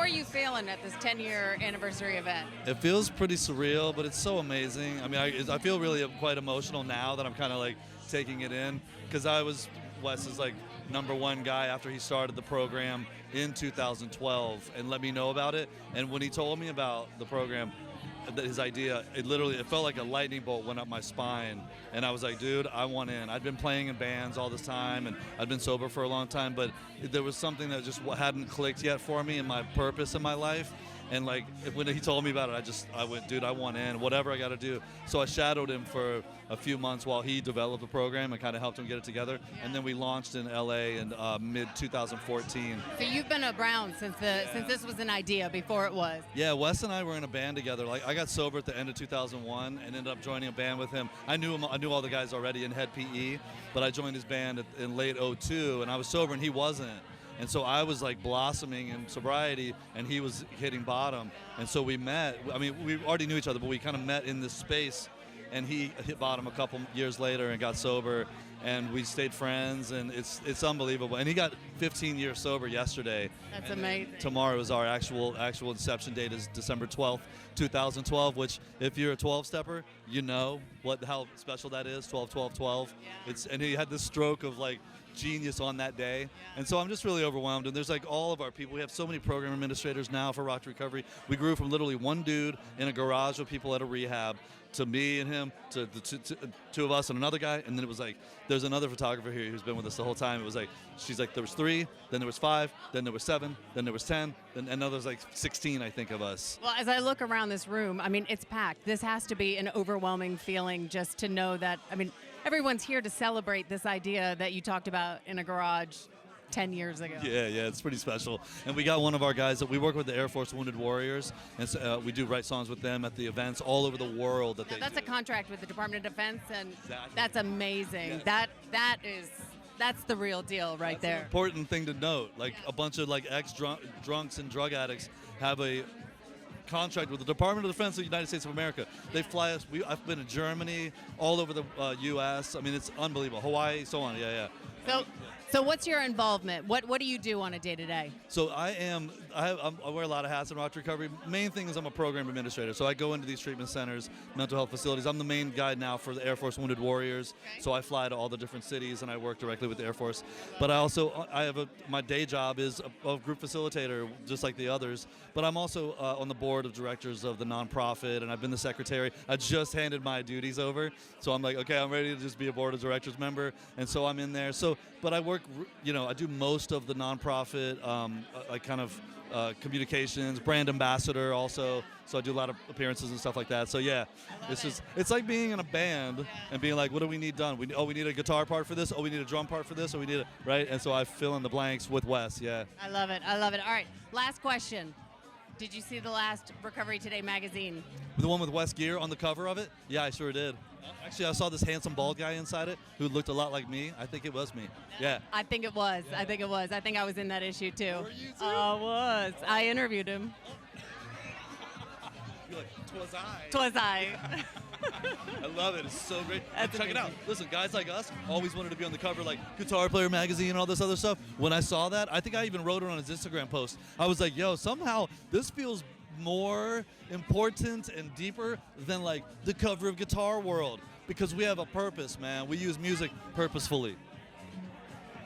are you feeling at this 10-year anniversary event? It feels pretty surreal, but it's so amazing. I mean, I feel really quite emotional now that I'm kind of like taking it in, because Wes's like #1 guy after he started the program in 2012 and let me know about it. And when he told me about the program, his idea, it felt like a lightning bolt went up my spine, and I was like, dude, I want in. I'd been playing in bands all this time, and I'd been sober for a long time, but there was something that just hadn't clicked yet for me and my purpose in my life. And like when he told me about it, I went, dude, I want in, whatever I got to do. So I shadowed him for a few months while he developed the program and kind of helped him get it together. Yeah. And then we launched in LA in mid 2014. So you've been around since this was an idea, before it was. Yeah, Wes and I were in a band together. Like I got sober at the end of 2001 and ended up joining a band with him. I knew all the guys already in Head PE, but I joined his band in late 2002, and I was sober and he wasn't. And so I was like blossoming in sobriety, and he was hitting bottom. And so we met. I mean, we already knew each other, but we kind of met in this space. And he hit bottom a couple years later and got sober, and we stayed friends, and it's unbelievable. And he got 15 years sober yesterday. That's amazing. Tomorrow is our actual inception date is December 12th, 2012, which if you're a 12-stepper, you know how special that is, 12-12-12. Yeah. And he had this stroke of like genius on that day. Yeah. And so I'm just really overwhelmed. And there's like all of our people. We have so many program administrators now for Rock to Recovery. We grew from literally one dude in a garage with people at a rehab to me and him, to the two of us and another guy. And then it was like, there's another photographer here who's been with us the whole time. It was like, she's like, there was 3, then there was 5, then there was 7, then there was 10, and now there's like 16, I think, of us. Well, as I look around this room, I mean, it's packed. This has to be an overwhelming feeling just to know that, I mean, everyone's here to celebrate this idea that you talked about in a garage 10 years ago. Yeah, it's pretty special. And we got one of our guys that we work with, the Air Force Wounded Warriors, and so, we do write songs with them at the events all over the world. That's a contract with the Department of Defense, and exactly. That's amazing. Yeah. That's the real deal right that's there. An important thing to note. Like a bunch of like ex-drunks and drug addicts have a contract with the Department of Defense of the United States of America. They fly us. I've been to Germany, all over the U.S. I mean, it's unbelievable. Hawaii, so on. Yeah. So what's your involvement? What do you do on a day-to-day? So I wear a lot of hats in Rock to Recovery. Main thing is I'm a program administrator. So I go into these treatment centers, mental health facilities. I'm the main guy now for the Air Force Wounded Warriors. Okay. So I fly to all the different cities and I work directly with the Air Force. But my day job is a group facilitator, just like the others. But I'm also on the board of directors of the nonprofit, and I've been the secretary. I just handed my duties over. So I'm like, okay, I'm ready to just be a board of directors member. And so I'm in there. But I work, I do most of the nonprofit, communications, brand ambassador also. So I do a lot of appearances and stuff like that. So yeah, it's like being in a band and being like, what do we need done? We need a guitar part for this. Oh, we need a drum part for this. Or we need right? And so I fill in the blanks with Wes. Yeah. I love it. All right, last question. Did you see the last Recovery Today magazine? The one with Wes Geer on the cover of it? Yeah, I sure did. Actually, I saw this handsome bald guy inside it who looked a lot like me. I think it was me. Yeah. I think it was. Yeah. I think I was in that issue too. Were you too? I was. I interviewed him. You're like, 'twas I. 'Twas I. I love it. It's so great. Check it out. Listen, guys like us always wanted to be on the cover, like Guitar Player Magazine and all this other stuff. When I saw that, I think I even wrote it on his Instagram post. I was like, yo, somehow this feels more important and deeper than like the cover of Guitar World, because we have a purpose, man. We use music purposefully.